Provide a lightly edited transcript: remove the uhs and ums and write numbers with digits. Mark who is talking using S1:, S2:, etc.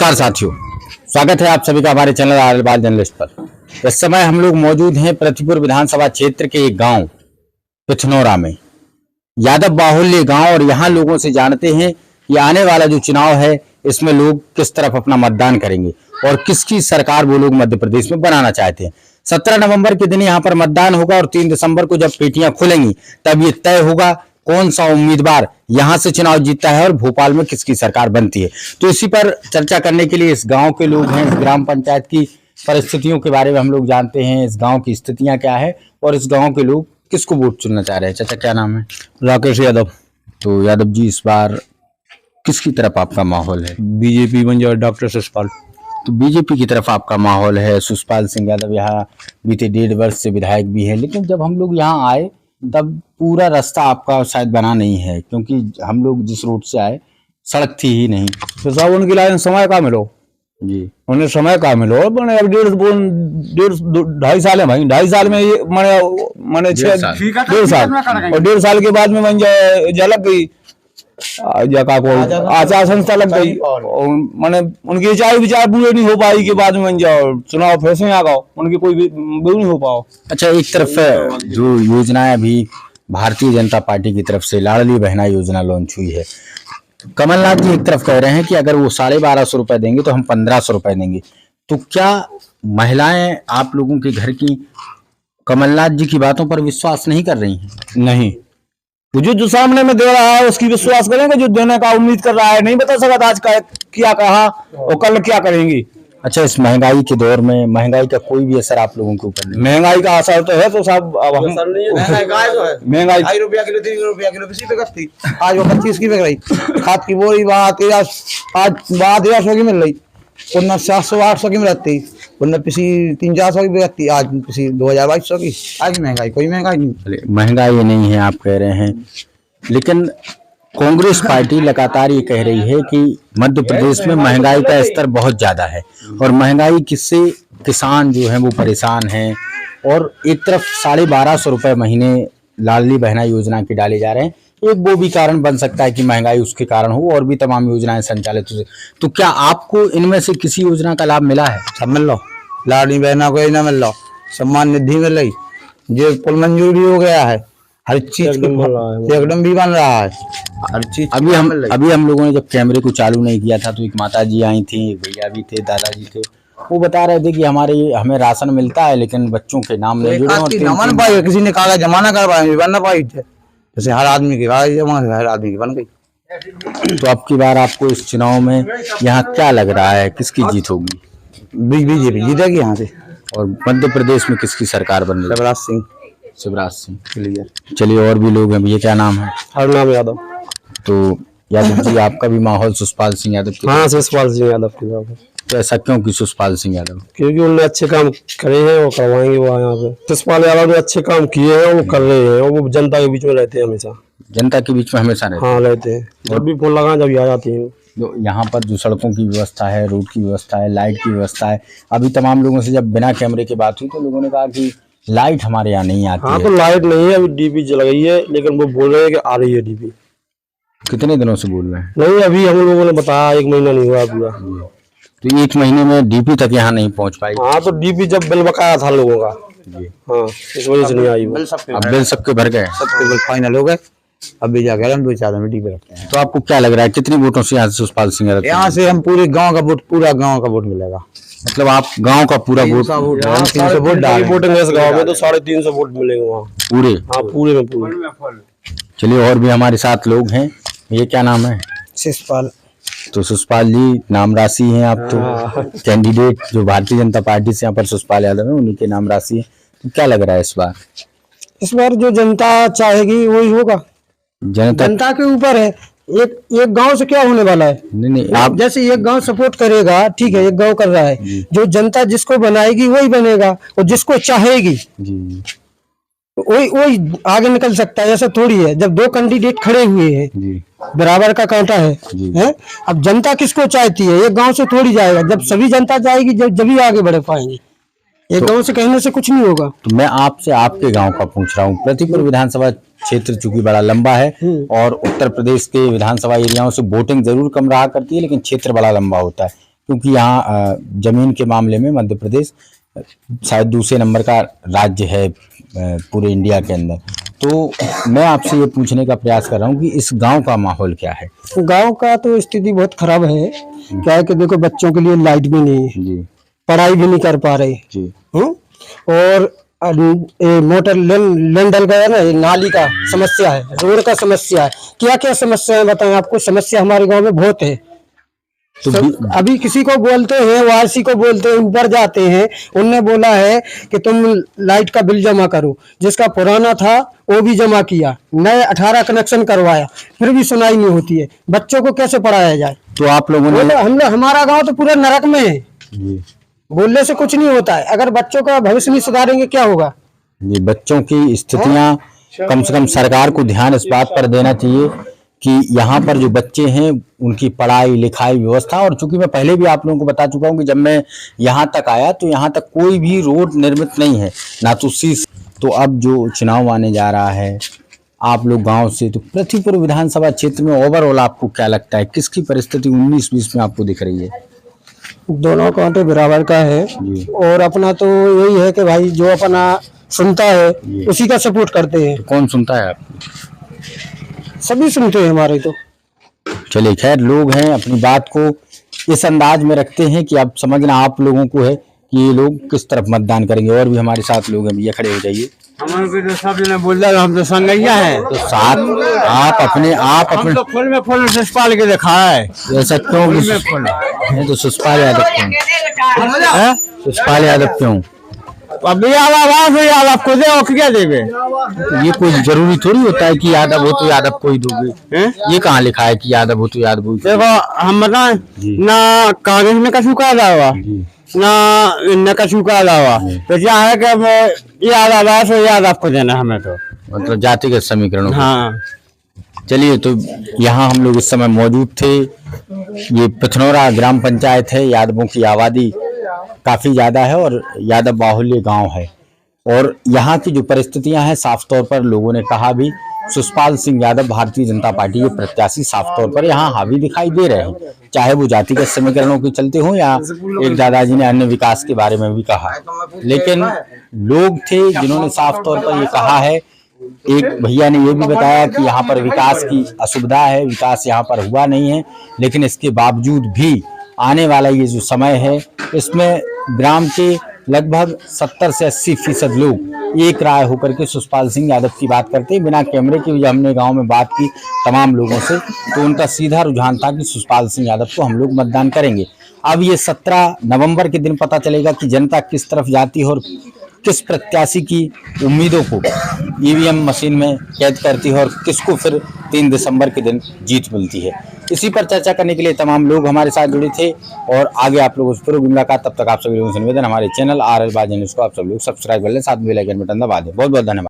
S1: नमस्कार साथियों, स्वागत है आप सभी का हमारे चैनल आलबाल जर्नलिस्ट पर। इस समय हम लोग मौजूद हैं प्रतिपुर विधानसभा क्षेत्र के एक गांव पिथनौरा में, यादव बाहुल्य गांव। और यहाँ लोगों से जानते हैं कि आने वाला जो चुनाव है इसमें लोग किस तरफ अपना मतदान करेंगे और किसकी सरकार वो लोग मध्य प्रदेश में बनाना चाहते हैं। 17 नवंबर के दिन यहाँ पर मतदान होगा और 3 दिसंबर को जब पेटियां खुलेंगी तब ये तय होगा कौन सा उम्मीदवार यहां से चुनाव जीतता है और भोपाल में किसकी सरकार बनती है। तो इसी पर चर्चा करने के लिए इस गांव के लोग हैं, इस ग्राम पंचायत की परिस्थितियों के बारे में हम लोग जानते हैं, इस गांव की स्थितियां क्या है और इस गांव के लोग किसको वोट चुनना चाह रहे हैं। चाचा क्या नाम है?
S2: राकेश यादव।
S1: तो यादव जी, इस बार किसकी तरफ आपका माहौल है?
S2: बीजेपी बन जाए डॉक्टर सुषपाल।
S1: तो बीजेपी की तरफ आपका माहौल है। सुषपाल सिंह यादव यहाँ बीते 1.5 वर्ष से विधायक भी है, लेकिन जब हम लोग यहाँ आए तब पूरा रास्ता आपका शायद बना नहीं है, क्योंकि हम लोग जिस रूट से आए सड़क थी ही नहीं।
S2: तो साहब उनकी लाइन समय का मिलो
S1: जी,
S2: उन्हें समय का मिलो। मैंने अब 2.5 साल है भाई, 2.5 साल में ये मैंने 1.5 साल और 1.5 साल के बाद में मन लग गई आचार संस्था लग गई और मैंने उनकी विचार पूरे नहीं हो पाई के बाद में जाओ चुनाव फिर से आ गओ, उनकी कोई भी नहीं हो पाओ।
S1: अच्छा, एक तरफ जो योजनाएं अभी भारतीय जनता पार्टी की तरफ से लाडली बहना योजना लॉन्च हुई है, कमलनाथ जी एक तरफ कह रहे हैं कि अगर वो 1250 रुपए देंगे तो हम 1500 रुपए देंगे। तो क्या महिलाएं आप लोगों के घर की कमलनाथ जी की बातों पर विश्वास नहीं कर रही हैं?
S2: नहीं, जो सामने में दे रहा है उसकी विश्वास करेंगे, जो देने का उम्मीद कर रहा है नहीं बता सकता आज का क्या कहा और कल क्या करेंगी।
S1: अच्छा, इस महंगाई के दौर में महंगाई का कोई भी असर आप लोगों के ऊपर नहीं?
S2: महंगाई का असर तो है, तो साहब अब हम महंगाई
S3: 2 रुपया किलो 3 रुपया किलो किसी पे करती, आज वो 25 की बिक रही। खाद की बोरी बात आज 1300 की मिल रही, 700-800 की मिलती, 300-400 की बिकती, आज 2000-2200 की। आज महंगाई कोई महंगाई नहीं।
S1: महंगाई नहीं है आप कह रहे हैं, लेकिन कांग्रेस पार्टी लगातार ये कह रही है कि मध्य प्रदेश में महंगाई का स्तर बहुत ज्यादा है और महंगाई किससे किसान जो है वो परेशान हैं। और एक तरफ 1250 रुपए महीने लाडली बहना योजना के डाले जा रहे हैं, एक वो भी कारण बन सकता है कि महंगाई उसके कारण हो और भी तमाम योजनाएं संचालित हो। तो क्या आपको इनमें से किसी योजना का लाभ मिला है?
S3: सब मिल लो, लाडली बहना को ना मिल लो, सम्मान निधि मिल रही, जो पुल मंजूर भी हो गया है, हर चीज एकदम भी बन रहा है, हर चीज।
S1: अभी हम लोगों ने जब कैमरे को चालू नहीं किया था तो एक माता जी आई थी, एक भैया भी थे, दादाजी थे, वो बता रहे थे कि हमें राशन मिलता है लेकिन बच्चों के नाम नहीं जुड़े।
S3: किसी ने कागज जमा ना करवाया, बन ना पाई, जैसे हर आदमी के कागज जमा हर आदमी की बन गई।
S1: तो अब की बार आपको इस चुनाव में यहाँ क्या लग रहा है, किसकी जीत होगी?
S3: बीजेपी जीतेगी यहाँ से।
S1: और मध्य प्रदेश में किसकी सरकार बन रही है? शिवराज सिंह क्लियर। चलिए, और भी लोग हैं। भैया क्या नाम है?
S2: हरनाम यादव।
S1: तो यादव जी, आपका भी माहौल सुषपाल सिंह यादव की?
S2: हाँ, सुषपाल सिंह यादव की तरफ।
S1: तो ऐसा क्यों कि सुषपाल सिंह यादव?
S2: क्योंकि उन्होंने अच्छे काम करे हैं, वो करवाएंगे। वो यहाँ पे सुषपाल यादव ने अच्छे काम किए हैं, वो कर रहे हैं, वो जनता के बीच में रहते हैं हमेशा।
S1: जनता के बीच में हमेशा रहते हैं?
S2: हाँ, रहते हैं। जब भी फोन लगा जब आ जाती है।
S1: तो यहाँ पर जो सड़कों की व्यवस्था है, रोड की व्यवस्था है, लाइट की व्यवस्था है, अभी तमाम लोगों से जब बिना कैमरे की बात हुई तो लोगों ने कहा कि लाइट हमारे यहाँ नहीं आती।
S2: हाँ, तो लाइट नहीं है, अभी डीपी जल गई है, लेकिन वो बोल रहे हैं कि आ रही है डीपी।
S1: कितने दिनों से बोल रहे हैं?
S2: नहीं, अभी हम लोगों ने बताया 1 महीना नहीं हुआ पूरा।
S1: तो 1 महीने में डीपी तक यहाँ नहीं पहुँच पाई?
S2: हाँ, तो डीपी जब बिल बकाया था लोगों का जी, हाँ, इस वजह से नहीं आई।
S1: अब बिल सबके भर गए,
S3: सबके बिल फाइनल हो गए, अब भी जाकर हम 2-4 दिन में डीपी रखते हैं।
S1: तो आपको क्या लग रहा है कितनी वोटों से यहाँ से सुषपाल सिंह यादव?
S3: यहाँ से हम पूरे गांव का वोट मिलेगा।
S1: मतलब आप गांव का पूरा वोट?
S3: 300 वोट डाल
S2: वोटिंग है इस गाँव में, तो 350 वोट मिलेंगे वहाँ
S1: पूरे?
S2: हाँ, पूरे में पूरे।
S1: चलिए, और भी हमारे साथ लोग हैं। ये क्या नाम है?
S3: शिषपाल।
S1: तो सुषपाल जी, नाम राशि हैं आप तो कैंडिडेट जो भारतीय जनता पार्टी से यहाँ पर सुषपाल यादव है, उन्हीं के नाम राशि है। तो क्या लग रहा है इस बार
S4: जो जनता चाहेगी वही होगा। जनता के ऊपर है। एक गांव से क्या होने वाला है?
S1: नहीं, आप
S4: जैसे एक गांव सपोर्ट करेगा, ठीक है, एक गांव कर रहा है, जो जनता जिसको बनाएगी वही बनेगा और जिसको चाहेगी
S1: जी
S4: वही आगे निकल सकता है। ऐसा थोड़ी है, जब 2 कैंडिडेट खड़े हुए हैं
S1: जी,
S4: बराबर का कांटा है? अब जनता किसको चाहती है? एक गांव से थोड़ी जाएगा, जब सभी जनता जाएगी जब ही आगे बढ़ पाएंगे। एक गांव से कहने से कुछ नहीं होगा।
S1: तो मैं आपसे आपके गांव का पूछ रहा हूँ। प्रतिपुर विधानसभा क्षेत्र चूंकि बड़ा लंबा है और उत्तर प्रदेश के विधानसभा एरियाओं से वोटिंग जरूर कम रहा करती है, लेकिन क्षेत्र बड़ा लंबा होता है। क्योंकि यहाँ जमीन के मामले में मध्य प्रदेश शायद दूसरे नंबर का राज्य है पूरे इंडिया के अंदर। तो मैं आपसे ये पूछने का प्रयास कर रहा हूँ कि इस गांव का माहौल क्या है?
S4: गांव का तो स्थिति बहुत खराब है। क्या है कि देखो, बच्चों के लिए लाइट भी नहीं है
S1: जी,
S4: पढ़ाई भी नहीं कर पा रहे
S1: जी,
S4: और मोटर लेन डल गया ना, ये नाली का समस्या है, रोड का समस्या है। क्या क्या समस्या है बताएं आपको? समस्या हमारे गांव में बहुत है।
S1: तो
S4: अभी किसी को बोलते हैं, वारसी को बोलते हैं, ऊपर जाते हैं, उनने बोला है कि तुम लाइट का बिल जमा करो। जिसका पुराना था वो भी जमा किया, नए 18 कनेक्शन करवाया, फिर भी सुनाई नहीं होती है। बच्चों को कैसे पढ़ाया जाए?
S1: तो आप लोगों ने
S4: हमारा गांव तो पूरा नरक में है
S1: जी,
S4: बोलने से कुछ नहीं होता है। अगर बच्चों का भविष्य नहीं सुधारेंगे क्या होगा?
S1: जी, बच्चों की स्थितियां कम से कम सरकार को ध्यान इस बात पर देना चाहिए कि यहाँ पर जो बच्चे हैं उनकी पढ़ाई लिखाई व्यवस्था। और चूंकि मैं पहले भी आप लोगों को बता चुका हूँ कि जब मैं यहाँ तक आया तो यहाँ तक कोई भी रोड निर्मित नहीं है, ना तो शीश। तो अब जो चुनाव आने जा रहा है, आप लोग गांव से, तो पृथ्वीपुर विधानसभा क्षेत्र में ओवरऑल आपको क्या लगता है, किसकी परिस्थिति 19-20 में आपको दिख रही है?
S4: दोनों कांटे बराबर का है।
S1: जी।
S4: और अपना तो यही है कि भाई जो अपना सुनता है उसी का सपोर्ट करते हैं।
S1: तो कौन सुनता है आप?
S4: सभी सुनते हैं हमारे तो।
S1: चलिए खैर, लोग हैं अपनी बात को इस अंदाज में रखते हैं कि अब समझना आप लोगों को है कि ये लोग किस तरफ मतदान करेंगे। और भी हमारे साथ लोग हैं, भैया खड़े हो जाइए।
S2: हमारे तो सब जने बोल रहे हम तो संगैया है,
S1: तो साथ आप अपने
S2: तो फुल में फुल सुषपाल के देखा है।
S1: ऐसा क्यों? नहीं तो सुषपाल यादव क्यों? सुषपाल यादव क्यों?
S2: अभी आवाज हो यादव को दे, क्या देवे?
S1: ये कोई जरूरी थोड़ी होता है कि यादव हो तो यादव को ही दोगे। ये कहाँ लिखा है कि यादव हो तो यादव हो?
S2: देखो हम बताएं ना, कांग्रेस में कछु का दावा ना कछु का दावा, तो क्या है कि यादव से यादव को देना हमें तो,
S1: मतलब जातिगत समीकरणों।
S2: हाँ।
S1: चलिए, तो यहाँ हम लोग इस समय मौजूद थे। ये पिथनौरा ग्राम पंचायत है। यादवों की आबादी काफी ज्यादा है और यादव बाहुल्य गांव है। और यहाँ की जो परिस्थितियां हैं, साफ तौर पर लोगों ने कहा भी, सुषपाल सिंह यादव भारतीय जनता पार्टी के प्रत्याशी साफ तौर पर यहाँ हावी दिखाई दे रहे हैं, चाहे वो जातिगत समीकरणों के चलते हों या एक दादाजी ने अन्य विकास के बारे में भी कहा। लेकिन लोग थे जिन्होंने साफ तौर पर ये कहा है। एक भैया ने ये भी बताया कि यहाँ पर विकास की असुविधा है, विकास यहाँ पर हुआ नहीं है, लेकिन इसके बावजूद भी आने वाला ये जो समय है इसमें ग्राम के लगभग 70 से 80% लोग एक राय होकर के सुषपाल सिंह यादव की बात करते हैं। बिना कैमरे के भी हमने गांव में बात की तमाम लोगों से, तो उनका सीधा रुझान था कि सुषपाल सिंह यादव को हम लोग मतदान करेंगे। अब ये 17 नवंबर के दिन पता चलेगा कि जनता किस तरफ जाती है और किस प्रत्याशी की उम्मीदों को ईवीएम मशीन में कैद करती है और किसको फिर 3 दिसंबर के दिन जीत मिलती है। इसी पर चर्चा करने के लिए तमाम लोग हमारे साथ जुड़े थे और आगे आप लोगों से फिर मुलाकात। तब तक आप सभी लोगों से निवेदन, हमारे चैनल RL बाज न्यूज़ को आप सभी लोग सब्सक्राइब कर लें, साथ में बेल आइकन बटन दबा दें। बहुत बहुत धन्यवाद।